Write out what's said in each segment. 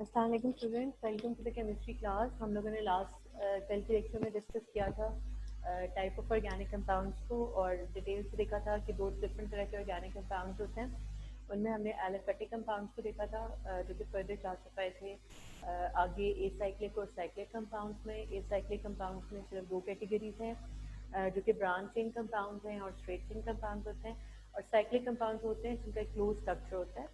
अस्सलाम वालेकुम students, welcome to the chemistry class. हम लोगों ने कल के लेक्चर में डिस्कस किया था टाइप ऑफ ऑर्गेनिक कंपाउंड्स को और डिटेल से देखा था कि दो डिफरेंट तरह के ऑर्गेनिक कंपाउंड्स होते हैं। उनमें हमने एलिफेटिक कंपाउंड्स को देखा था जो कि फर्दर क्लासिफाई थे आगे एसाइक्लिक और साइक्लिक कंपाउंड्स में। एसाइक्लिक कंपाउंड्स में सिर्फ दो कैटेगरीज हैं जो कि ब्रांच चेन कंपाउंड्स हैं और स्ट्रेट चेन कंपाउंड्स होते हैं, और साइक्लिक कंपाउंड्स होते हैं जिनका एक क्लोज स्ट्रक्चर होता है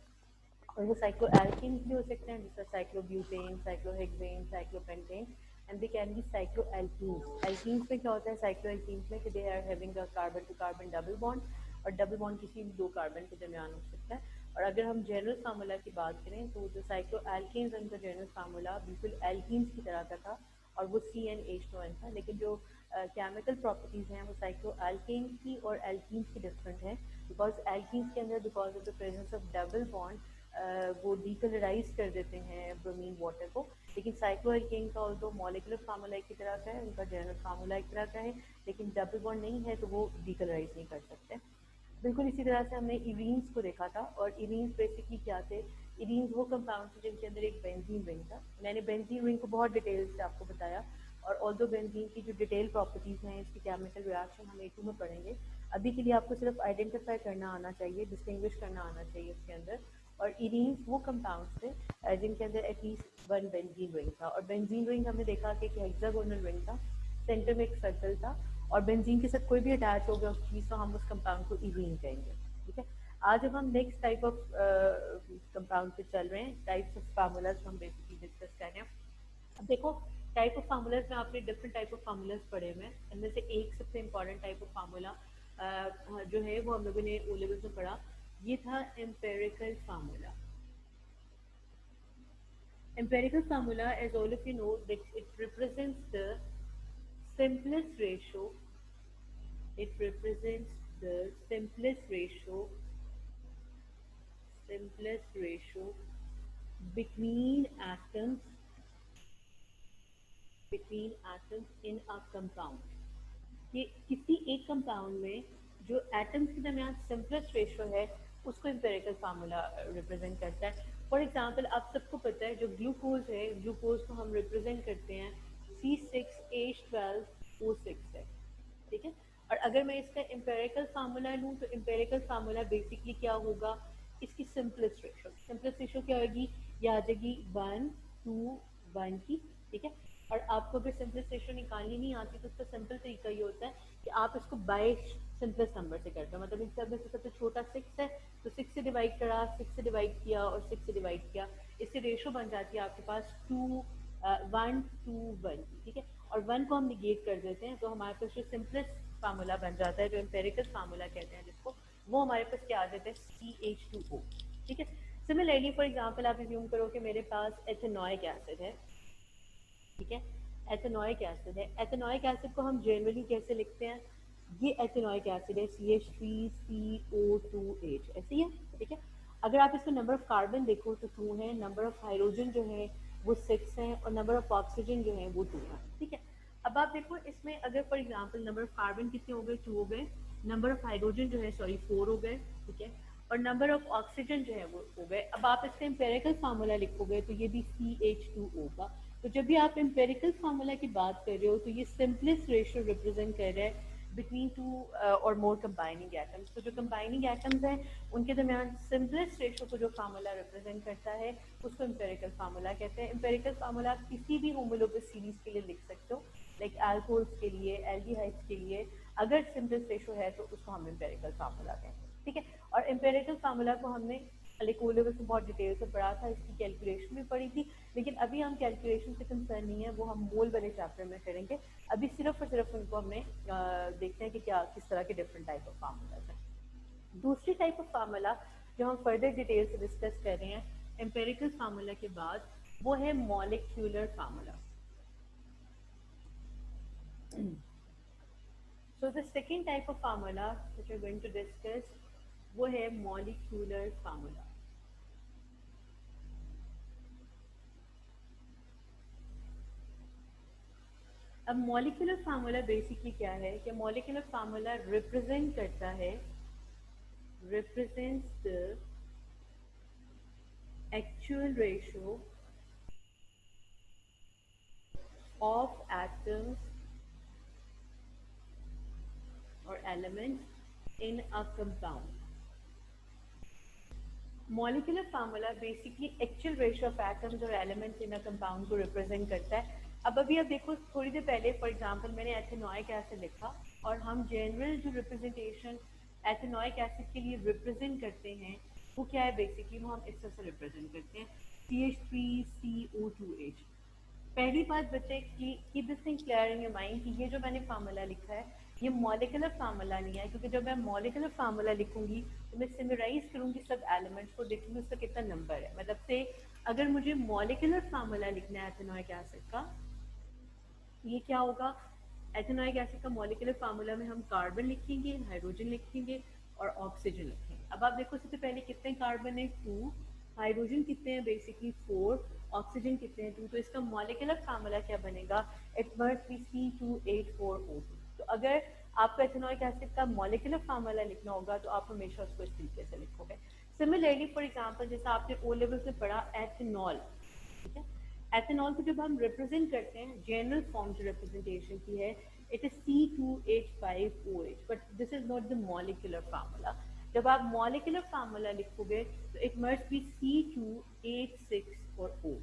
और वो साइक्लो एल्कीन्स भी हो सकते हैं जैसे cyclobutane, cyclohexane, cyclopentane, and they can be cyclo alkenes. Alkenes में क्या होता है साइक्लो एल्कीन्स में कि they are having a carbon to carbon double bond, और डबल बॉन्ड किसी भी दो कार्बन के दरमियान हो सकता है। और अगर हम जनरल फार्मूला की बात करें तो जो साइक्लो एल्कीन्स उनका जनरल फार्मूला बिल्कुल एल्कीन्स की तरह का था और वो CnH2n था, लेकिन जो केमिकल प्रॉपर्टीज़ हैं वो साइक्लो एल्केन्स की और एल्कीन्स की डिफरेंट है। बिकॉज एल्कीन्स के अंदर because of the presence of double bond वो डीकलराइज कर देते हैं ब्रोमीन वाटर को, लेकिन साइक्लोएल्केन का ऑल्दो मॉलिक्यूलर फार्मूला एक ही तरह का है, उनका जनरल फार्मूला एक तरह का है, लेकिन डबल बॉन्ड नहीं है तो वो डीकलराइज नहीं कर सकते। बिल्कुल इसी तरह से हमने इरीन्स को देखा था, और इरीन्स बेसिकली क्या थे। इरीन्स वो कंपाउंड थे जिनके अंदर एक बेंजीन रिंग था। मैंने बेंजीन रिंग को बहुत डिटेल से आपको बताया, और ऑल्दो बेंजीन की जो डिटेल प्रॉपर्टीज़ हैं, इसकी केमिकल रिएक्शन हम A2 में पढ़ेंगे। अभी के लिए आपको सिर्फ आइडेंटिफाई करना आना चाहिए, डिस्टिंग्विश करना आना चाहिए उसके अंदर। और इरीन्स वो कंपाउंड्स थे जिनके अंदर एटलीस्ट वन बेंजीन रिंग था, और बेंजीन रिंग हमने देखा कि एक हेक्सागोनल रिंग था, सेंटर में एक सर्कल था, और बेंजीन के साथ कोई भी अटैच हो गया उस चीज़ तो हम उस कंपाउंड को इरीन कहेंगे। ठीक है, आज अब हम नेक्स्ट टाइप ऑफ कंपाउंड पे चल रहे हैं, टाइप्स ऑफ फार्मूलाज हम बेसिकली डिस्कस कर रहे हैं। अब देखो, टाइप ऑफ फार्मूलाज में आपने डिफरेंट टाइप ऑफ फार्मूलाज पढ़े हुए हैं। इनमें से एक सबसे इंपॉर्टेंट टाइप ऑफ फार्मूला जो है वो हम लोगों ने ओ लेवल में पढ़ा, ये था empirical formula. Empirical formula, as all of you know, that it represents the simplest ratio. It represents the simplest ratio between atoms in a compound. कि किसी एक कंपाउंड में जो एटम्स के दरमियान सिंपलेस्ट रेशो है उसको एम्पेरिकल फार्मूला रिप्रेजेंट करता है। फॉर एग्जांपल, आप सबको पता है जो ग्लूकोज है, ग्लूकोज को हम रिप्रेजेंट करते हैं C6H12O6 है। ठीक है, और अगर मैं इसका एम्पेरिकल फार्मूला लूँ तो एम्पेरिकल फार्मूला बेसिकली क्या होगा, इसकी सिंपलेस्ट रेशो क्या होगी, ये आ जाएगी 1:1 की। ठीक है, और आपको अगर सिंपलेस्ट रेशो निकालनी नहीं आती तो उसका सिंपल तरीका ये होता है कि आप इसको बाय सिंपलेस्ट नंबर से करते हो। मतलब इन सब में से सबसे छोटा 6 है तो 6 से डिवाइड करा, 6 से डिवाइड किया और 6 से डिवाइड किया, इससे रेशो बन जाती है आपके पास 1:1 की। ठीक है, और 1 को हम निगेट कर देते हैं तो हमारे पास जो सिंपलेस्ट फार्मूला बन जाता है, जो एम्पेरिकल फार्मूला कहते हैं जिसको, वो हमारे पास क्या आ जाता है, CH2O। ठीक है, सिमिलरली फॉर एग्जांपल आप अज्यूम करो कि मेरे पास एथेनोइक एसिड है। ठीक है, एथेनोइक एसिड है। एथेनोइक एसिड को हम जनरली कैसे लिखते हैं, ये एथेनोइक एसिड है CH3CO2H, ऐसे ही है। ठीक है, अगर आप इसमें नंबर ऑफ कार्बन देखो तो 2 है, नंबर ऑफ हाइड्रोजन जो है वो 6 है, और नंबर ऑफ ऑक्सीजन जो है वो 2 है। ठीक है, अब आप देखो इसमें अगर for example number of carbon कितने हो गए, 2 हो गए, नंबर ऑफ हाइड्रोजन जो है 4 हो गए। ठीक है, और नंबर ऑफ ऑक्सीजन जो है वो हो गए। अब आप इसका एम्पेरिकल फार्मूला लिखोगे तो ये भी CH2O का। तो जब भी आप एम्पेरिकल फार्मूला की बात कर रहे हो तो ये सिंपलेस्ट रेशियो रिप्रेजेंट कर रहा है बिटवीन टू और मोर कंबाइनिंग एटम्स। तो जो कंबाइनिंग एटम्स हैं उनके दरमियान सिंपलेस्ट रेशियो को जो फार्मूला रिप्रेजेंट करता है उसको एम्पेरिकल फार्मूला कहते हैं। एम्पेरिकल फार्मूला आप किसी भी होमोलोगस सीरीज के लिए लिख सकते हो, लाइक अल्कोहल्स के लिए, एल्डिहाइड्स के लिए, अगर सिंपलेस्ट रेशियो है तो उसको हम एम्पेरिकल फार्मूला कहते हैं। ठीक है, और एम्पेरिकल फार्मूला को हमने लेवल से बहुत डिटेल से पढ़ा था, इसकी कैलकुलेशन भी पढ़ी थी, लेकिन अभी हम कैलकुलेशन से कंसर्न नहीं है, वो हम मोल वाले चैप्टर में करेंगे। अभी सिर्फ और सिर्फ उनको हमने देखते हैं कि क्या किस तरह के डिफरेंट टाइप ऑफ फार्मूलाज हैं। दूसरी टाइप ऑफ फार्मूला जो हम फर्दर डिटेल से डिस्कस कर रहे हैं एम्पेरिकल फार्मूला के बाद, वो है molecular formula. So the second type of formula which we are going to discuss वो है मॉलिक्यूलर फार्मूला। अब मॉलिक्यूलर फार्मूला बेसिकली क्या है कि मॉलिक्यूलर फार्मूला रिप्रेजेंट करता है, represents the actual ratio of atoms or elements in a compound. Molecular formula basically actual ratio of atoms और elements in a compound को रिप्रेजेंट करता है। अब अभी आप देखो थोड़ी देर पहले फॉर एग्जांपल मैंने एथेनोइक एसिड लिखा और हम जनरल जो रिप्रेजेंटेशन एथेनोइक एसिड के लिए रिप्रेजेंट करते हैं वो क्या है, बेसिकली वो हम इस तरह से रिप्रेजेंट करते हैं CH3CO2H। पहली बात बच्चे keep this thing clear in your mind कि ये जो मैंने फार्मूला लिखा है ये मॉलिक्यूलर फार्मूला नहीं है, क्योंकि जब मैं मॉलिक्यूलर फार्मूला लिखूंगी तो मैं सिमराइज करूंगी सब एलिमेंट्स को, देखूंगी उसका कितना नंबर है। मतलब से अगर मुझे मॉलिक्यूलर फार्मूला लिखना है एथेनोइक एसिड का, ये क्या होगा, एथेनोइक एसिड का मॉलिक्यूलर फार्मूला में हम कार्बन लिखेंगे, हाइड्रोजन लिखेंगे और ऑक्सीजन लिखेंगे। अब आप देखो सबसे पहले कितने कार्बन है 2, हाइड्रोजन कितने हैं बेसिकली 4, ऑक्सीजन कितने हैं 2, तो इसका मॉलिक्यूलर फार्मूला क्या बनेगा, इट मस्ट बी C2H4O2। तो अगर आपको एथेनोइक एसिड का मॉलिक्यूलर फार्मूला लिखना होगा तो आप हमेशा उसको इस तरीके से लिखोगे। सिमिलरली फॉर एग्जांपल जैसा आपने ओ लेवल में पढ़ा एथेनॉल, ठीक है, एथेनॉल को जब हम रिप्रेजेंट करते हैं जनरल फॉर्म जो रिप्रेजेंटेशन की है it is C2H5OH, but this is not the molecular formula. जब आप मॉलिक्यूलर फार्मूला लिखोगे तो इट मस्ट बी C2H6 और O,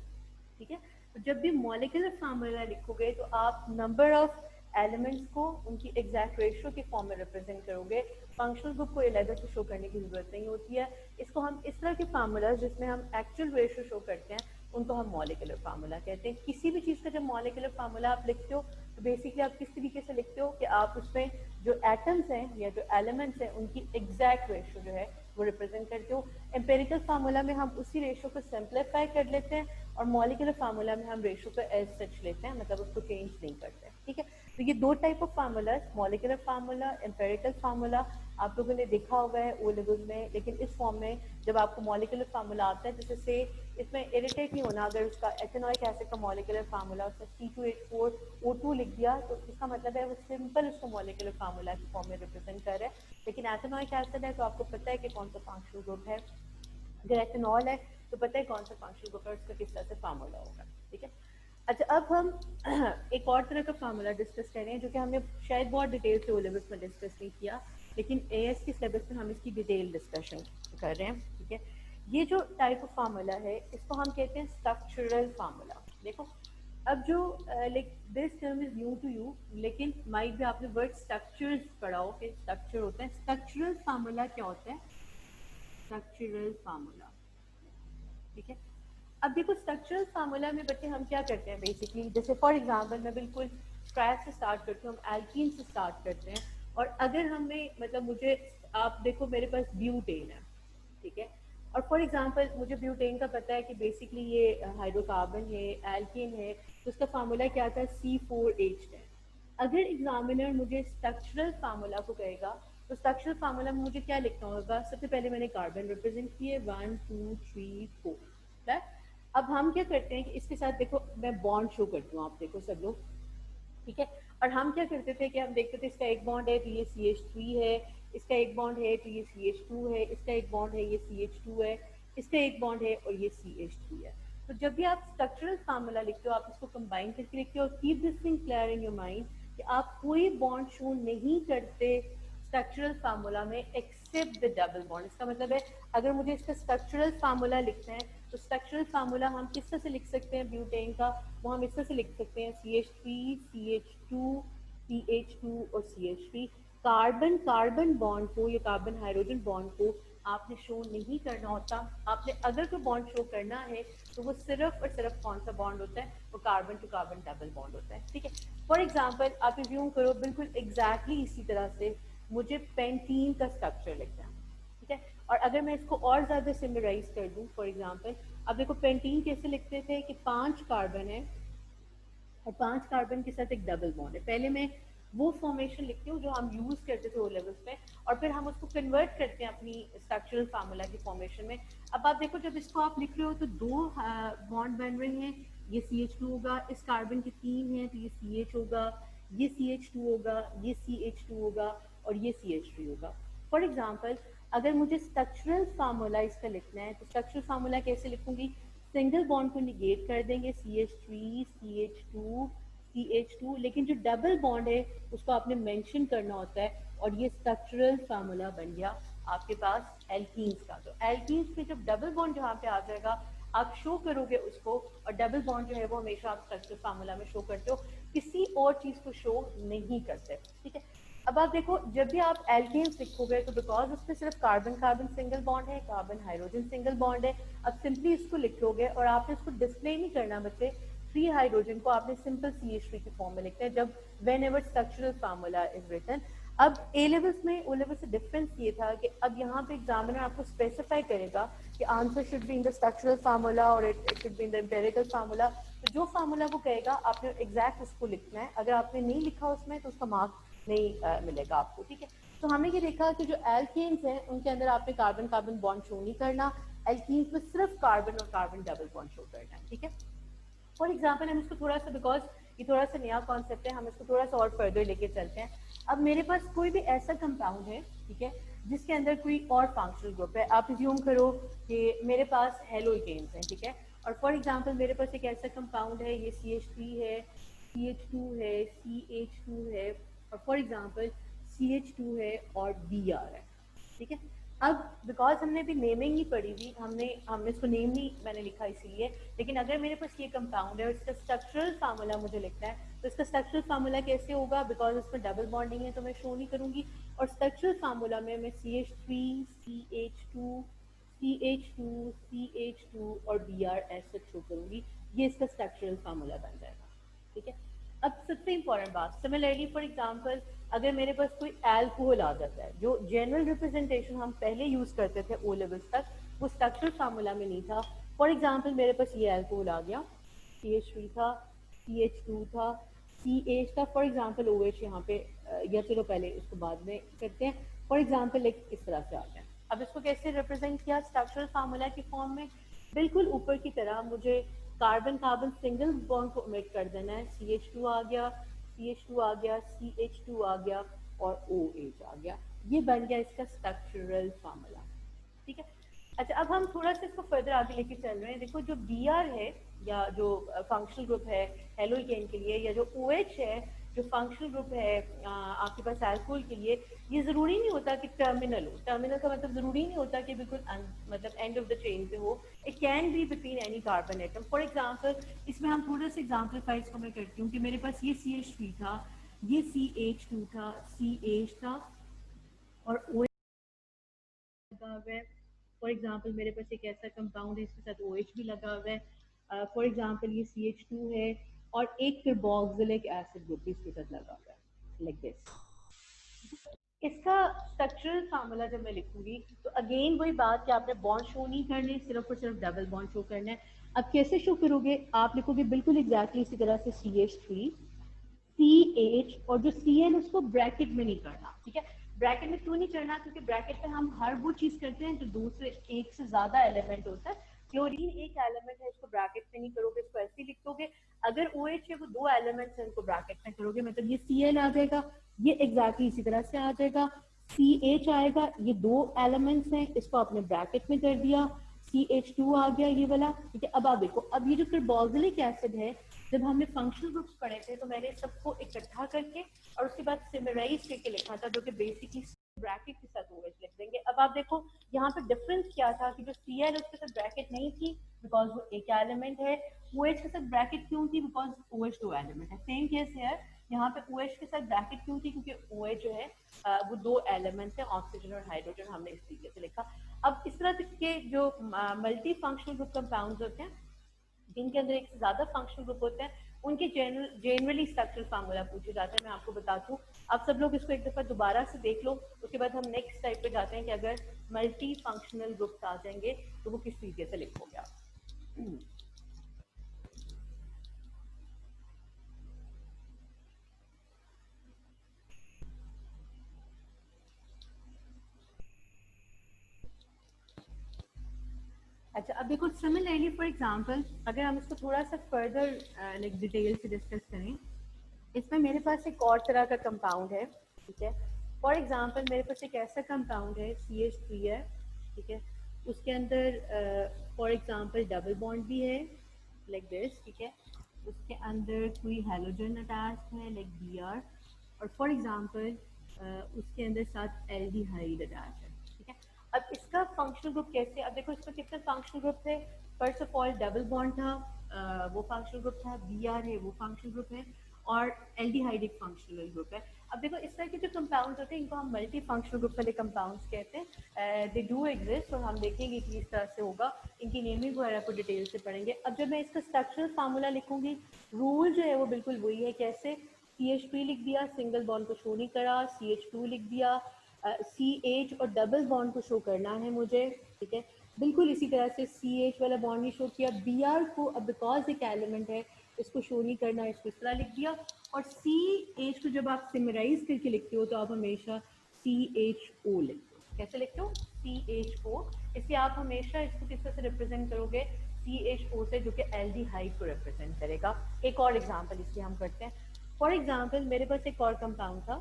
ठीक है। तो जब भी मॉलिक्यूलर फार्मूला लिखोगे तो आप नंबर ऑफ एलिमेंट्स को उनकी एग्जैक्ट रेशियो के फॉर्म में रिप्रेजेंट करोगे, फंक्शनल ग्रुप को अलग से शो करने की जरूरत नहीं होती है। इसको हम इस तरह के फार्मूला जिसमें हम एक्चुअल रेशियो शो करते हैं उनको हम मॉलिक्यूलर फार्मूला कहते हैं। किसी भी चीज़ का जब मॉलिक्यूलर फार्मूला आप लिखते हो तो बेसिकली आप किस तरीके से लिखते हो कि आप उसमें जो एटम्स हैं या जो एलिमेंट्स हैं उनकी एग्जैक्ट रेशियो जो है वो रिप्रेजेंट करते हो। एम्पेरिकल फार्मूला में हम उसी रेशियो को सिंप्लीफाई कर लेते हैं और मॉलिक्यूलर फार्मूला में हम रेशियो को एज सच लेते हैं, मतलब उसको चेंज नहीं करते हैं, ठीक है। तो ये दो type of formula, molecular formula, empirical formula आप लोगों ने देखा हुआ है ओ लेवल में, लेकिन इस फॉर्म में जब आपको मॉलिक्यूलर फार्मूला आता है जैसे से इसमें इरिटेट नहीं होना, अगर उसका एथेनोइक एसिड का मॉलिक्यूलर फार्मूला उसने C2H4O2 लिख दिया तो इसका मतलब है वो सिंपल उसको मॉलिक्यूलर फार्मूला की फॉर्म में रिप्रेजेंट कर रहा है। लेकिन एथेनोइक एसिड है तो आपको पता है कि कौन सा फंक्शनल ग्रुप है, अगर एथेनॉल है तो पता है कौन सा फंक्शनल ग्रुप है, उसका किस तरह से फार्मूला होगा, ठीक है। अच्छा अब हम एक और तरह का फार्मूला डिस्कस कर रहे हैं जो कि हमने शायद बहुत डिटेल से ओ लेवल्स में डिस्कस नहीं किया, लेकिन एएस के सिलेबस में हम इसकी डिटेल डिस्कशन कर रहे हैं, ठीक है। ये जो टाइप ऑफ फार्मूला है इसको हम कहते हैं स्ट्रक्चरल फार्मूला। देखो अब जो like this term is new to you, लेकिन माइट भी आपने वर्ड स्ट्रक्चर्स पढ़ा हो कि स्ट्रक्चर होता है। स्ट्रक्चरल फार्मूला क्या होता है, स्ट्रक्चरल फार्मूला, ठीक है। अब देखो स्ट्रक्चरल फार्मूला में बच्चे हम क्या करते हैं बेसिकली, जैसे फॉर एग्जांपल मैं बिल्कुल स्क्रैच से स्टार्ट करती हूँ, हम एल्कीन से स्टार्ट करते हैं और अगर हमें मतलब मुझे आप देखो मेरे पास ब्यूटेन है, ठीक है, और फॉर एग्जांपल मुझे ब्यूटेन का पता है कि बेसिकली ये हाइड्रोकार्बन है, एल्कीन है, तो उसका फार्मूला क्या था C4H10। अगर एग्जामिनर मुझे स्ट्रक्चरल फार्मूला को कहेगा तो स्ट्रक्चरल फार्मूला में मुझे क्या लिखना होगा, सबसे पहले मैंने कार्बन रिप्रेजेंट किए 1 2 3 4, राइट। अब हम क्या करते हैं कि इसके साथ देखो मैं बॉन्ड शो करती हूँ, आप देखो सब लोग, ठीक है। और हम क्या करते थे कि हम देखते थे इसका एक बॉन्ड है तो ये CH3 है, इसका एक बॉन्ड है तो ये CH2 है, इसका एक बॉन्ड है ये CH2 है, इसका एक बॉन्ड है और ये CH3 है। तो जब भी आप स्ट्रक्चरल फार्मूला लिखते हो आप इसको कंबाइन करके लिखते हो। Keep this thing clear in your mind कि आप कोई बॉन्ड शो नहीं करते स्ट्रक्चरल फार्मूला में एक्सेप्ट द डबल बॉन्ड। इसका मतलब है अगर मुझे इसका स्ट्रक्चरल फार्मूला लिखना है तो स्ट्रक्चरल फार्मूला हम किस तरह से लिख सकते हैं ब्यूटेन का, वो हम इस तरह से लिख सकते हैं CH3 CH2 CH2 और CH3। कार्बन कार्बन बॉन्ड को या कार्बन हाइड्रोजन बॉन्ड को आपने शो नहीं करना होता। आपने अगर कोई बॉन्ड शो करना है तो वो सिर्फ और सिर्फ कौन सा बॉन्ड होता है, वो carbon to carbon double bond होता है, ठीक है। फॉर एग्जाम्पल आप रिज्यूम करो बिल्कुल एग्जैक्टली इसी तरह से मुझे पेंटीन का स्ट्रक्चर लिखना है, ठीक है। और अगर मैं इसको और ज़्यादा सिमराइज कर दूं फॉर एग्जांपल, अब देखो पेंटीन कैसे लिखते थे कि 5 कार्बन है और 5 कार्बन के साथ एक डबल बॉन्ड है। पहले मैं वो फॉर्मेशन लिखती हूँ जो हम यूज़ करते थे ओ लेवल्स पे और फिर हम उसको कन्वर्ट करते हैं अपनी स्ट्रक्चरल फार्मूला की फॉर्मेशन में। अब आप देखो जब इसको आप लिख रहे हो तो 2 बॉन्ड बन रहे हैं, ये CH2 होगा, इस कार्बन के 3 हैं तो ये CH होगा, ये CH2 होगा, ये CH2 होगा और ये CH3 होगा। फॉर एग्जाम्पल अगर मुझे स्ट्रक्चरल फार्मूला इसका लिखना है तो स्ट्रक्चरल फार्मूला कैसे लिखूंगी, सिंगल बॉन्ड को निगेट कर देंगे CH3 CH2 CH2, लेकिन जो डबल बॉन्ड है उसको आपने मेंशन करना होता है और ये स्ट्रक्चरल फार्मूला बन गया आपके पास एल्कीन्स का। तो एल्कीन्स पे जब डबल बॉन्ड जहाँ पे आ जाएगा आप शो करोगे उसको, और डबल बॉन्ड जो है वो हमेशा आप स्ट्रक्चरल फार्मूला में शो करते हो, किसी और चीज़ को शो नहीं करते, ठीक है। अब आप देखो जब भी आप एल्केन्स लिखोगे तो बिकॉज उसमें सिर्फ कार्बन कार्बन सिंगल बॉन्ड है, कार्बन हाइड्रोजन सिंगल बॉन्ड है, अब सिंपली इसको लिखोगे और आपने इसको डिस्प्ले नहीं करना बच्चे, फ्री हाइड्रोजन को आपने सिंपल CH3 की फॉर्म में लिखना है जब whenever structural formula is written. अब ए लेवल्स में ओ लेवल से डिफरेंस ये था कि अब यहाँ पे एग्जामिनर आपको स्पेसिफाई करेगा कि answer should be in the structural formula और it should be in the empirical formula. तो जो फार्मूला वो कहेगा आपने एग्जैक्ट उसको लिखना है, अगर आपने नहीं लिखा उसमें तो उसका मार्क नहीं मिलेगा आपको, ठीक है। तो हमने ये देखा कि जो एल्केन्स हैं उनके अंदर आपने कार्बन कार्बन बॉन्ड शो नहीं करना, एल्कीन्स में सिर्फ कार्बन और कार्बन डबल बॉन्ड शो करना है, ठीक है। फॉर एग्जाम्पल हम इसको थोड़ा सा, बिकॉज ये थोड़ा सा नया कॉन्सेप्ट है, हम इसको थोड़ा सा और फर्दर लेके चलते हैं। अब मेरे पास कोई भी ऐसा कंपाउंड है, ठीक है, जिसके अंदर कोई और फंक्शनल ग्रुप है, आप अज्यूम करो कि मेरे पास हेलोइकेन्स हैं, ठीक है, और फॉर एग्जांपल मेरे पास एक ऐसा कंपाउंड है, ये CH3 है, CH2 है, CH2 है, और फॉर एग्जांपल CH2 है और Br है, ठीक है। अब बिकॉज हमने भी नेमिंग नहीं पढ़ी हुई, हमने इसको नेम नहीं मैंने लिखा इसीलिए, लेकिन अगर मेरे पास ये कंपाउंड है और इसका स्ट्रक्चरल फार्मूला मुझे लिखना है तो इसका स्ट्रक्चरल फार्मूला कैसे होगा, बिकॉज इसमें डबल बॉन्डिंग है तो मैं शो नहीं करूंगी, और स्ट्रक्चरल फार्मूला में मैं CH3 CH2 CH2 CH2 और Br ऐसे शो करूंगी, ये इसका स्ट्रक्चरल फार्मूला बन जाएगा, ठीक है। अब सबसे इंपॉर्टेंट बात, सिमिलरली फॉर एग्जांपल अगर मेरे पास कोई अल्कोहल आ जाता है, जो जनरल रिप्रेजेंटेशन हम पहले यूज करते थे ओ लेवल्स तक, वो स्ट्रक्चरल फार्मूला में नहीं था। फॉर एग्जांपल मेरे पास ये अल्कोहल आ गया, CH3 था, CH2 था, CH था, फॉर एग्जांपल OH यहाँ पे, या चलो पहले इसको बाद में करते हैं। फॉर एग्जांपल एक इस तरह से आ गया, अब इसको कैसे रिप्रेजेंट किया स्ट्रक्चरल फार्मूला की फॉर्म में, बिल्कुल ऊपर की तरह मुझे कार्बन कार्बन सिंगल बॉन्ड को ओमिट कर देना है, CH2 आ गया, CH2 आ गया, CH2 आ गया और OH आ गया, ये बन गया इसका स्ट्रक्चरल फार्मूला, ठीक है। अच्छा अब हम थोड़ा सा इसको फर्दर आगे लेके चल रहे हैं। देखो जो Br है या जो फंक्शनल ग्रुप है हेलोइकेन के लिए, या जो OH है जो फंक्शनल ग्रुप है आपके पास अल्कोहल के लिए, ये ज़रूरी नहीं होता कि टर्मिनल हो, टर्मिनल का मतलब ज़रूरी नहीं होता कि बिल्कुल मतलब एंड ऑफ द चेन पे हो, it can be between any carbon atom. For example इसमें हम थोड़ा सा एग्जाम्पलीफाई इसको मैं करती हूँ कि मेरे पास ये CH3 था, ये CH2 था, CH था और OH लगा हुआ है। फॉर एग्जांपल मेरे पास एक ऐसा कंपाउंड है इसके साथ OH भी लगा हुआ है, फॉर एग्जांपल ये CH2 है और एक कार्बोक्सिलिक एसिड ग्रुप भी इसके साथ लगा हुआ है, लाइक दिस। इसका स्ट्रक्चरल फार्मूला जब मैं लिखूंगी तो अगेन वही बात कि आपने बॉन्ड शो नहीं करने, सिर्फ और सिर्फ डबल बॉन्ड शो करना है। अब कैसे शो करोगे, आप लिखोगे बिल्कुल एग्जैक्टली इसी तरह से CH3 CH, और जो Cl उसको ब्रैकेट में नहीं करना, ठीक है। ब्रैकेट में क्यों नहीं करना, क्योंकि ब्रैकेट में हम हर वो चीज करते हैं जो दो से एक से ज्यादा एलिमेंट होता है, क्लोरीन एक एलिमेंट है, इसको ब्रैकेट में नहीं करोगे, इसको ऐसे ही लिख दोगे। अगर OH है वो दो एलिमेंट्स हैं, इनको ब्रैकेट में करोगे मतलब ये Cl आ जाएगा, ये एग्जैक्टली इसी तरह से आ जाएगा, CH आएगा, ये दो एलिमेंट्स हैं, इसको आपने ब्रैकेट में कर दिया, CH2 आ गया ये वाला, ठीक है। अब आप देखो, अब ये जो कार्बोक्सिलिक एसिड है, जब हमने फंक्शनल ग्रुप्स पढ़े थे तो मैंने सबको इकट्ठा करके और उसके बाद सिमराइज करके लिखा था, जो कि बेसिकली ब्रैकेट के साथ OH लिख देंगे। अब आप देखो यहाँ पे डिफरेंस क्या था कि जो Cl उसके साथ ब्रैकेट नहीं थी बिकॉज वो एक एलिमेंट है, OH के साथ ब्रैकेट क्यों थी, बिकॉज OH दो एलिमेंट है। सेम केस है यहाँ पे OH के साथ ब्रैकेट क्यों थी, क्योंकि OH जो है वो दो एलिमेंट्स है, ऑक्सीजन और हाइड्रोजन, हमने इस तरीके से लिखा। अब इस तरह के जो मल्टी फंक्शनल ग्रुप कंपाउंड्स होते हैं जिनके अंदर एक से ज्यादा फंक्शनल ग्रुप होते हैं, उनके जनरली स्ट्रक्चरल फार्मूला पूछे जाते हैं। मैं आपको बताती हूँ, आप सब लोग इसको एक दफा दोबारा से देख लो, उसके बाद हम नेक्स्ट टाइप पे जाते हैं कि अगर मल्टी फंक्शनल ग्रुप्स आ जाएंगे तो वो किस तरीके से लिखोगे आप। अच्छा अब देखो सिमिलरली फॉर एग्जांपल अगर हम इसको थोड़ा सा फर्दर लाइक डिटेल से डिस्कस करें, इसमें मेरे पास एक और तरह का कंपाउंड है, ठीक है। फॉर एग्जांपल मेरे पास एक ऐसा कंपाउंड है CH3 है, ठीक है, उसके अंदर फॉर एग्जांपल डबल बॉन्ड भी है लाइक दिस, ठीक है, उसके अंदर कोई हेलोजन अटैच है लाइक Br, और फॉर एग्जांपल उसके अंदर साथ एल्डिहाइड अटैच है, ठीक है। अब इसका फंक्शनल ग्रुप कैसे, अब देखो इसमें कितने फंक्शनल ग्रुप थे। First of all double bond था, वो फंक्शनल ग्रुप था, Br है वो फंक्शनल ग्रुप है, और एल्डिहाइड एक फंक्शनल ग्रुप है। अब देखो इस तरह के जो कंपाउंड्स होते हैं इनको हम मल्टी फंक्शनल ग्रुप वाले कंपाउंड्स कहते हैं। दे डू एग्जिस्ट, और हम देखेंगे कि इस तरह से होगा, इनकी नेमिंग वगैरह को डिटेल से पढ़ेंगे। अब जब मैं इसका स्ट्रक्चरल फार्मूला लिखूंगी, रूल जो है वो बिल्कुल वही है। कैसे, CH3 लिख दिया, सिंगल बॉन्ड को शो नहीं करा, CH2 लिख दिया, CH और डबल बॉन्ड को शो करना है मुझे, ठीक है। बिल्कुल इसी तरह से CH वाला बॉन्ड नहीं शो किया, Br को अब बिकॉज एक एलिमेंट है इसको शो नहीं करना, इसको इस तरह लिख दिया। और CH को जब आप सिमराइज करके लिखते हो तो आप हमेशा CHO लिखते हो। कैसे लिखते हो? CHO। इसलिए आप हमेशा इसको किस तरह से रिप्रेजेंट करोगे? CHO से, जो कि एल्डिहाइड को रिप्रेजेंट करेगा। एक और एग्जांपल इसलिए हम करते हैं। फॉर एग्जांपल मेरे पास एक और कंपाउंड था,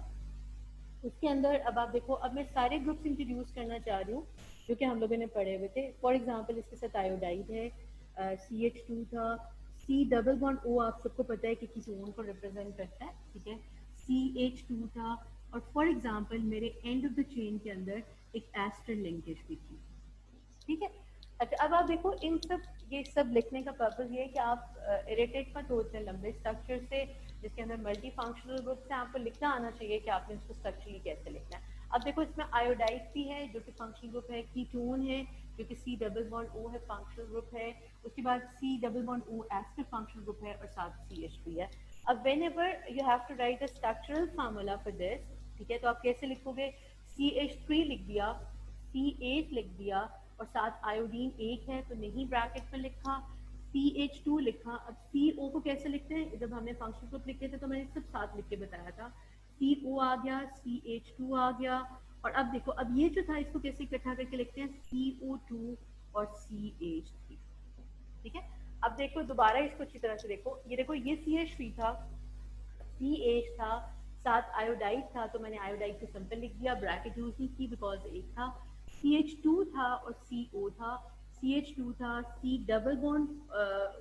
उसके अंदर अब आप देखो, अब मैं सारे ग्रुप्स इंट्रोड्यूस करना चाह रही हूँ जो कि हम लोगों ने पढ़े हुए थे। फॉर एग्जांपल इसके साथ आयोडाइड है, CH2 था, C डबल बॉन्ड O आप सबको पता है कि कीटोन को रिप्रेजेंट करता है, ठीक है। CH2 था, और फॉर एग्जांपल मेरे एंड ऑफ द चेन के अंदर एक एस्टर लिंकेज भी थी, ठीक है। अच्छा, अब आप देखो इन सब, ये सब लिखने का पर्पज ये है कि आप इरिटेट मत हो इतने लंबे स्ट्रक्चर से जिसके अंदर मल्टी फंक्शनल ग्रुप से। आपको लिखना आना चाहिए कि आपने इसको स्ट्रक्चरली कैसे लिखना है। अब देखो इसमें आयोडाइड भी है जो कि फंक्शनल ग्रुप है, कीटोन है जो कि C डबल बॉन्ड O है, फंक्शनल ग्रुप है। उसके बाद C double bond O ester functional group है, और साथ CH3 है। अब whenever you have to write the structural formula for this, ठीक है, तो आप कैसे लिखोगे? CH3 लिख दिया, C8 लिख दिया, और साथ आयोडीन एक है तो नहीं ब्रैकेट में लिखा, CH2 लिखा। अब CO को कैसे लिखते हैं? जब हमने फंक्शन ग्रुप लिखे थे तो मैंने सब साथ लिख के बताया था। CO आ गया, CH2 आ गया, और अब देखो अब ये जो था इसको कैसे इकट्ठा करके लिखते हैं? CO2 और CH3, ठीक है। अब देखो दोबारा इसको अच्छी तरह से देखो, ये देखो ये CH3 था, CH था, साथ आयोडाइड था तो मैंने आयोडाइड को सिंपल लिख दिया, ब्रैकेट यूज नहीं की बिकॉज एक था। CH2 था और CO था, CH2 था, C डबल बॉन्ड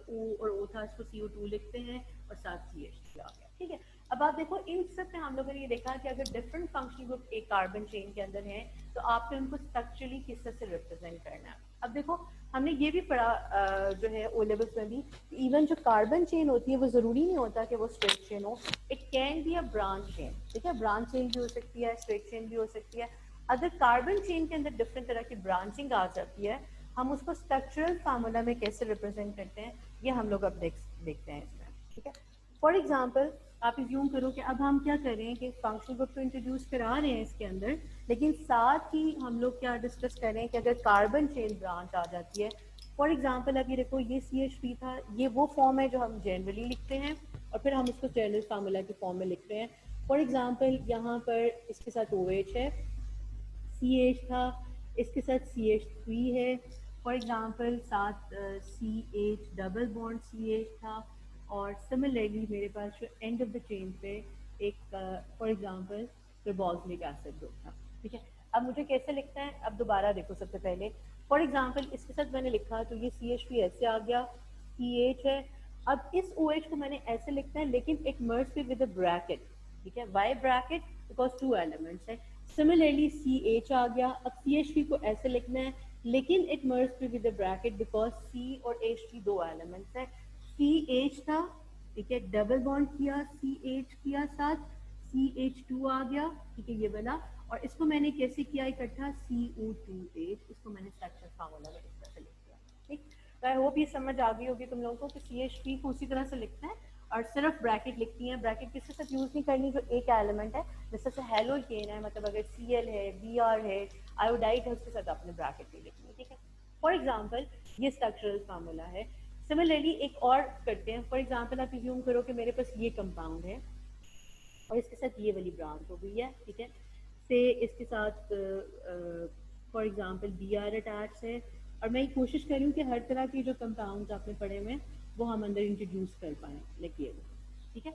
O और O था, इसको CO2 लिखते हैं, और साथ CH3 आ गया, ठीक है। अब आप देखो इन सब में हम लोगों ने ये देखा कि अगर डिफरेंट फंक्शनल ग्रुप एक कार्बन चेन के अंदर हैं तो आपको उनको स्ट्रक्चरली किस तरह से रिप्रेजेंट करना है। अब देखो हमने ये भी पढ़ा जो है ओ लेवल्स में भी, इवन जो कार्बन चेन होती है वो ज़रूरी नहीं होता कि वो स्ट्रेट चेन हो, it can be a branch chain, ठीक है। ब्रांच चेन भी हो सकती है, स्ट्रेट चेन भी हो सकती है। अगर कार्बन चेन के अंदर डिफरेंट तरह की ब्रांचिंग आ जाती है, हम उसको स्ट्रक्चरल फार्मूला में कैसे रिप्रेजेंट करते हैं ये हम लोग अब देखते हैं इसमें, ठीक है। फॉर एग्जाम्पल आप इज्यूम करो कि अब हम क्या कर रहे हैं कि फंक्शनल ग्रुप तो इंट्रोड्यूस करा रहे हैं इसके अंदर, लेकिन साथ ही हम लोग क्या डिस्कस कर रहे हैं कि अगर कार्बन चेन ब्रांच आ जाती है, फॉर एग्जाम्पल अब ये देखो ये CH3 था, ये वो फॉर्म है जो हम जनरली लिखते हैं और फिर हम इसको जनरल फार्मूला के फॉर्म में लिख रहे हैं। फॉर एग्जाम्पल यहाँ पर इसके साथ OH है, CH था, इसके साथ CH3 है, फॉर एग्जांपल साथ CH डबल बॉन्ड CH था, और सिमिलरली मेरे पास जो एंड ऑफ द चेन पे एक for example carboxylic acid group था, ठीक है। अब मुझे कैसे लिखना है? अब दोबारा देखो, सबसे पहले फॉर एग्जांपल इसके साथ मैंने लिखा तो ये CH3 ऐसे आ गया, CH है। अब इस OH को मैंने ऐसे लिखना है लेकिन इट मर्ज बी विद अ ब्रैकेट, ठीक है। Why bracket? Because two elements है। सिमिलरली CH आ गया, अब CH3 को ऐसे लिखना है लेकिन इट मर्ज be with the bracket because C और H3 दो एलिमेंट्स है। CH था, ठीक है, डबल बॉन्ड किया, CH किया साथ, CH2 आ गया, ठीक है, ये बना। और इसको मैंने कैसे किया इकट्ठा? CO2H, इसको मैंने स्ट्रक्चर फार्मूला में इस तरह से लिख दिया, ठीक। तो आई होप ये समझ आ गई होगी तुम लोगों को कि CH3 को उसी तरह से लिखना है और सिर्फ ब्रैकेट लिखती है। ब्रैकेट किसी से यूज नहीं करनी जो एक एलिमेंट है, जैसे हेलोजेन है, मतलब अगर Cl है, Br है, आयोडाइड है, उसके साथ आपने ब्रैकेट ही लिखनी है, ठीक है। फॉर एग्जाम्पल ये स्ट्रक्चरल फार्मूला है। सिमिलरली एक और करते हैं। फॉर एग्जाम्पल आप अज्यूम करो कि मेरे पास ये कंपाउंड है और इसके साथ ये वाली ब्रांच हो गई है, ठीक है। से इसके साथ फॉर एग्जांपल Br अटैच है, और मैं ये कोशिश कर रही हूँ कि हर तरह के जो कंपाउंड्स आपने पढ़े हुए हैं वो हम अंदर इंट्रोड्यूस कर पाएँ, लाइक ये, ठीक है।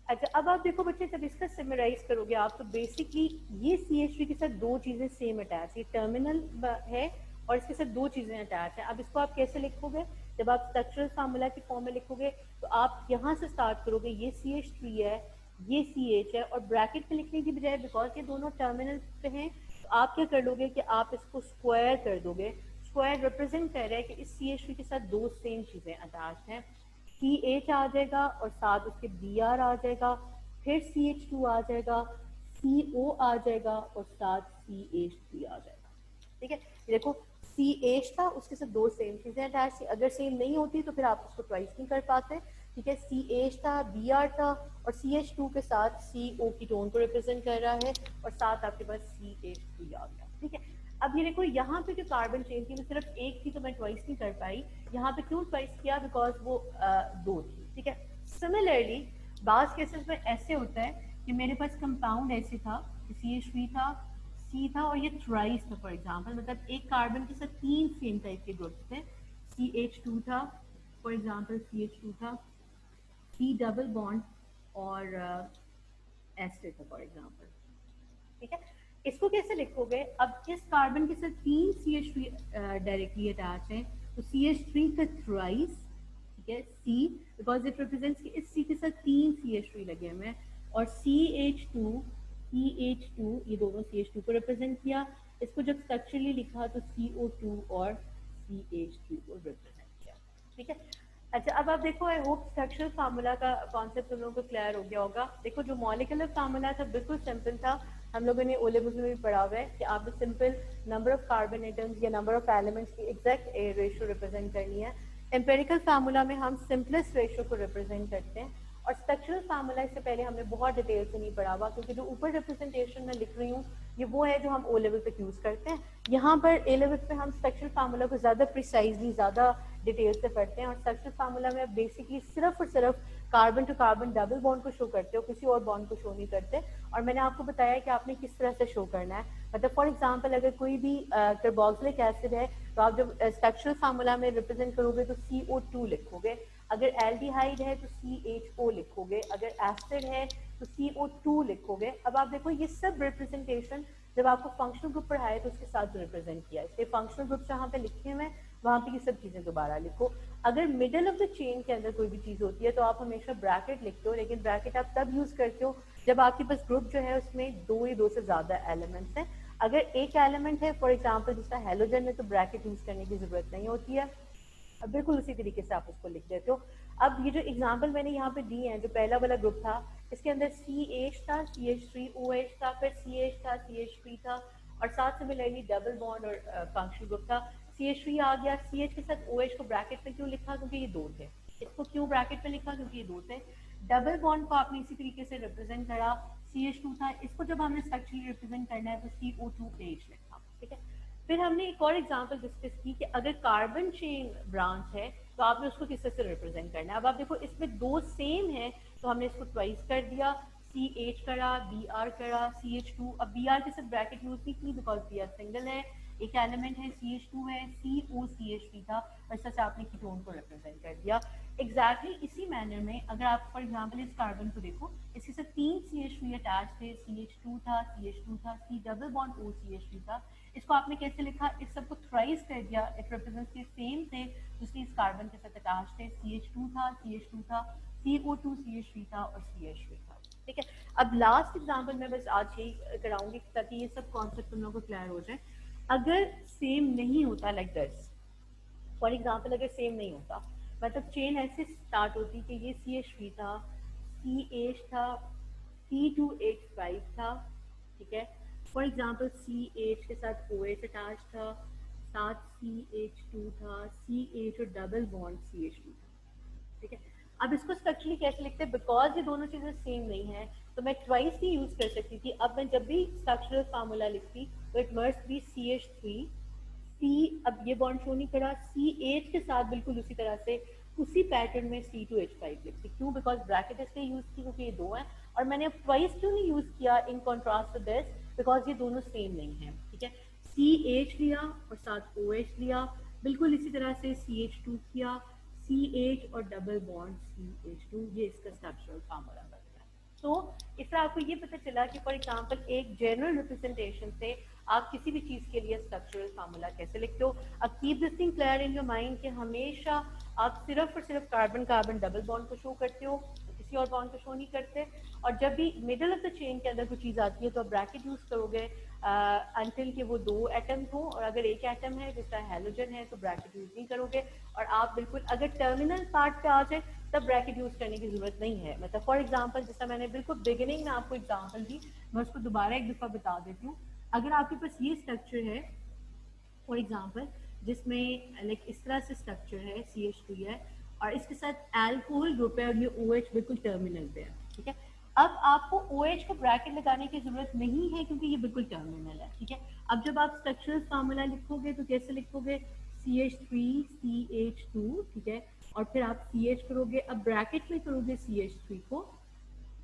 अच्छा, अब आप देखो बच्चे, जब इसका सिमराइज करोगे आप तो बेसिकली ये CH3 के साथ दो चीज़ें सेम अटैच, ये टर्मिनल है और इसके साथ दो चीज़ें अटैच हैं। अब इसको आप कैसे लिखोगे? जब आप स्ट्रक्चरल फार्मूला की फॉर्म में लिखोगे तो आप यहाँ से स्टार्ट करोगे, ये CH3 है, ये CH है, और ब्रैकेट पे लिखने की बजाय बिकॉज ये दोनों टर्मिनल पे हैं तो आप क्या कर लोगे कि आप इसको स्क्वायर कर दोगे। स्क्वायर रिप्रेजेंट कर रहा है कि इस CH3 के साथ दो सेम चीज़ें अटैच हैं, CH आ जाएगा और साथ उसके Br आ जाएगा, फिर CH2 आ जाएगा, CO आ जाएगा और साथ CH3 आ जाएगा। ठीक है, देखो CH था, उसके साथ दो सेम चीजें अटैच थी, अगर सेम नहीं होती तो फिर आप उसको ट्वाइस नहीं कर पाते। ठीक है, CH था, Br था और CH2 के साथ CO की टोन को रिप्रेजेंट कर रहा है और साथ आपके पास CH3 आ गया। ठीक है, अब ये देखो यहाँ पे जो कार्बन चेन थी वो सिर्फ एक थी तो मैं ट्वाइस नहीं कर पाई, यहाँ पे क्यों ट्वाइस किया, बिकॉज वो दो थी। ठीक है, सिमिलरली बास केसेस में ऐसे होता है कि मेरे पास कंपाउंड ऐसे था, CH3 था, C था और ये थ्राइस था फॉर एग्जांपल, मतलब एक कार्बन के साथ तीन सेम टाइप के ग्रुप्स थे, CH2 था फॉर एग्जांपल, CH2 था, C डबल बॉन्ड और एस्टर था फॉर एग्जांपल। ठीक है, इसको कैसे लिखोगे, अब इस कार्बन के साथ तीन CH3 डायरेक्टली अटैच हैं तो CH3 का थ्राइस, ठीक है, C बिकॉज इट रिप्रेजेंट्स कि इस C के साथ तीन CH3 लगे हुए हैं, और CH2 ये दोनों CH2 को रिप्रेजेंट किया, इसको जब स्ट्रक्चरली लिखा तो CO2 और CH2 को रिप्रेजेंट किया। ठीक है, अच्छा अब आप देखो, आई होप स्ट्रक्चरल फार्मूला का कॉन्सेप्ट तुम लोगों को क्लियर हो गया होगा। देखो जो मॉलिक्यूलर फार्मूला था बिल्कुल सिंपल था, हम लोगों ने ओ लेवल्स में भी पढ़ा हुआ है कि आपने simple number of carbon atoms या नंबर ऑफ एलिमेंट्स की एग्जैक्ट रेशियो रिप्रेजेंट करनी है। एम्पेरिकल फार्मूला में हम सिंपलेस्ट रेशियो को रिप्रेजेंट करते हैं, और स्ट्रक्चरल फार्मूला इससे पहले हमने बहुत डिटेल से नहीं पढ़ा हुआ, क्योंकि जो ऊपर रिप्रेजेंटेशन में लिख रही हूँ ये वो है जो हम ओ लेवल पे यूज़ करते हैं। यहाँ पर ए लेवल पे हम स्ट्रक्चरल फार्मूला को ज़्यादा प्रिसाइजली, ज़्यादा डिटेल से पढ़ते हैं, और स्ट्रक्चरल फार्मूला में आप बेसिकली सिर्फ और सिर्फ carbon to carbon double bond को शो करते हो, किसी और बॉन्ड को शो नहीं करते। और मैंने आपको बताया कि आपने किस तरह से शो करना है, मतलब फॉर एग्जांपल अगर कोई भी कार्बोक्सिलिक एसिड है तो आप जब स्ट्रक्चरल फार्मूला में रिप्रेजेंट करोगे तो CO2 लिखोगे, अगर एल्डिहाइड है तो CHO लिखोगे, अगर एसिड है तो CO2 लिखोगे। अब आप देखो ये सब रिप्रेजेंटेशन जब आपको फंक्शनल ग्रुप पढ़ाए तो उसके साथ रिप्रेजेंट किया, इसलिए फंक्शनल ग्रुप जहाँ पे लिखे हुए हैं वहाँ पे ये सब चीज़ें दोबारा लिखो। अगर मिडल ऑफ द चेन के अंदर कोई भी चीज़ होती है तो आप हमेशा ब्रैकेट लिखते हो, लेकिन ब्रैकेट आप तब यूज़ करते हो जब आपके पास ग्रुप जो है उसमें दो या दो से ज़्यादा एलिमेंट्स हैं। अगर एक एलिमेंट है फॉर एग्जाम्पल जिसका हेलोजन है तो ब्रैकेट यूज़ करने की ज़रूरत नहीं होती है, अब बिल्कुल उसी तरीके से आप उसको लिख देते हो। अब ये जो एग्जाम्पल मैंने यहाँ पे दी है, जो पहला वाला ग्रुप था इसके अंदर CH था, CH3OH था, फिर CH था, CH3 था, और साथ सिमिलरली डबल बॉन्ड और फंक्शनल ग्रुप था। CH3 आ गया, CH के साथ OH को ब्रैकेट में क्यों लिखा, क्योंकि ये दो थे। इसको क्यों ब्रैकेट में लिखा, क्योंकि ये दो थे। डबल बॉन्ड को आपने इसी तरीके से रिप्रेजेंट करा, CH2 था, इसको जब हमने स्ट्रक्चरली रिप्रेजेंट करना है तो CO2H लिखा। ठीक है, फिर हमने एक और एग्जांपल डिस्कस की कि अगर कार्बन चेन ब्रांच है तो आपने उसको किस तरह से रिप्रेजेंट करना है। अब आप देखो इसमें दो सेम है तो हमने इसको ट्वाइस कर दिया, CH करा, Br करा, CH2। अब Br के साथ ब्रैकेट यूज नहीं की बिकॉज Br सिंगल है, एक एलिमेंट है, CH2 है, COCH3 था, और इस तरह से आपने कीटोन को रिप्रेजेंट कर दिया। एग्जैक्टली इसी मैनर में अगर आप फॉर एग्जांपल इस कार्बन को देखो, इसके साथ तीन CH3 अटैच थे, CH2 था, CH2 था, C डबल बॉन्ड OCH3 था, इसको आपने कैसे लिखा, इस सबको थ्राइस कर दिया, इट रिप्रेजेंट्स के सेम थे दूसरी इस कार्बन के साथ अटैच थे, CH2 था, CH2 था, CO2 CH3 था और CH3 था। ठीक है, अब लास्ट एग्जांपल मैं बस आज यही कराऊंगी ताकि ये सब कॉन्सेप्ट तुम लोगों को क्लियर हो जाए। अगर सेम नहीं होता लाइक दिस, फॉर एग्जांपल अगर सेम नहीं होता, मतलब चेन ऐसे स्टार्ट होती कि ये CH3 था, CH था, C2H5 था, ठीक है, फॉर एग्जांपल CH के साथ OH अटैच था, साथ CH2 था, CH और डबल बॉन्ड CH2 था। ठीक है, अब इसको स्ट्रक्चरली कैसे लिखते हैं, बिकॉज ये दोनों चीजें सेम नहीं है तो मैं ट्वाइस ही यूज कर सकती थी। अब मैं जब भी स्ट्रक्चरल फार्मूला लिखती तो it must be CH3 C, अब ये बॉन्ड शो नहीं करा, CH के साथ बिल्कुल उसी तरह से उसी पैटर्न में C2H5 लिखती, क्यों, बिकॉज ब्रैकेट इसलिए यूज की क्योंकि ये दो हैं, और मैंने अब ट्वाइस क्यों नहीं यूज किया in contrast to this, because ये दोनों सेम नहीं है। ठीक है, CH लिया और साथ OH लिया, बिल्कुल इसी तरह से CH2 किया, CH और डबल बॉन्ड CH2, ये इसका स्ट्रक्चरल फार्मूला बनता है। तो इस तरह आपको ये पता चला कि फॉर एग्जांपल एक जनरल रिप्रेजेंटेशन से आप किसी भी चीज़ के लिए स्ट्रक्चरल फार्मूला कैसे लिखते हो। अब keep this thing clear in your mind कि हमेशा आप सिर्फ और सिर्फ कार्बन कार्बन डबल बॉन्ड को शो करते हो, किसी और बॉन्ड को शो नहीं करते। और जब भी मिडिल ऑफ द चेन के अंदर कोई चीज़ आती है तो आप ब्रैकेट यूज़ करोगे अनटिल कि वो दो एटम हो, और अगर एक एटम है जिसका हैलोजन है तो ब्रैकेट यूज़ नहीं करोगे। और आप बिल्कुल अगर टर्मिनल पार्ट पे आ जाए तब ब्रैकेट यूज़ करने की ज़रूरत नहीं है। मतलब फॉर एग्जांपल जैसा मैंने बिल्कुल बिगिनिंग में आपको एग्जांपल दी, मैं उसको दोबारा एक दफ़ा बता देती हूँ। अगर आपके पास ये स्ट्रक्चर है फॉर एग्जांपल जिसमें लाइक इस तरह से स्ट्रक्चर है CH2 है और इसके साथ अल्कोहल ग्रुप है और ये OH बिल्कुल टर्मिनल पे है, ठीक है। अब आपको OH को ब्रैकेट लगाने की जरूरत नहीं है क्योंकि ये बिल्कुल टर्मिनल है, ठीक है। अब जब आप स्ट्रक्चरल फार्मूला लिखोगे तो कैसे लिखोगे, CH3CH2, ठीक है, और फिर आप CH करोगे, अब ब्रैकेट में करोगे CH3 को,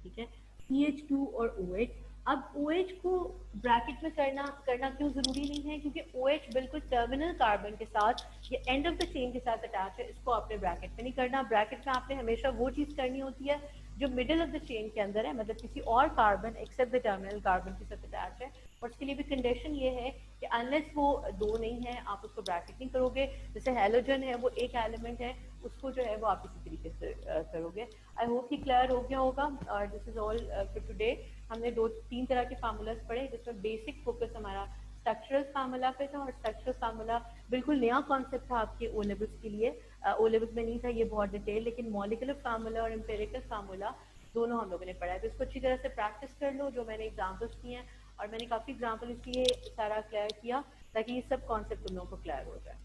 ठीक है, CH2 और OH। अब OH को ब्रैकेट में करना क्यों जरूरी नहीं है, क्योंकि OH बिल्कुल टर्मिनल कार्बन के साथ ये एंड ऑफ द चेन के साथ अटैच है, इसको आपने ब्रैकेट में नहीं करना। ब्रैकेट में आपने हमेशा वो चीज करनी होती है जो मिडिल ऑफ द चेन के अंदर है, मतलब किसी और carbon except the terminal carbon के साथ अटैच है। और उसके लिए भी कंडीशन ये है कि अनलेस वो दो नहीं है आप उसको ब्रैकेट नहीं करोगे। जैसे हेलोजन है वो एक एलिमेंट है, उसको जो है वो आप इसी तरीके से करोगे। आई होप कि क्लियर हो गया होगा। और this is all for today. हमने दो तीन तरह के फार्मूलाज पढ़े जिसमें बेसिक फोकस हमारा स्ट्रक्चरल फार्मूला पे था, और स्ट्रक्चरल फार्मूला बिल्कुल नया कॉन्सेप्ट था आपके ओ लेवल्स के लिए। ओ लेवल्स में नहीं था ये बहुत डिटेल, लेकिन मॉलिकुलर फार्मूला और एम्पिरिकल फार्मूला दोनों हम लोगों ने पढ़ा है। तो इसको अच्छी तरह से प्रैक्टिस कर लो जो मैंने एग्जाम्पल्स दिए हैं, और मैंने काफ़ी एग्जाम्पल इसलिए सारा क्लियर किया ताकि ये सब कॉन्सेप्ट तुम लोगों को क्लियर हो जाए।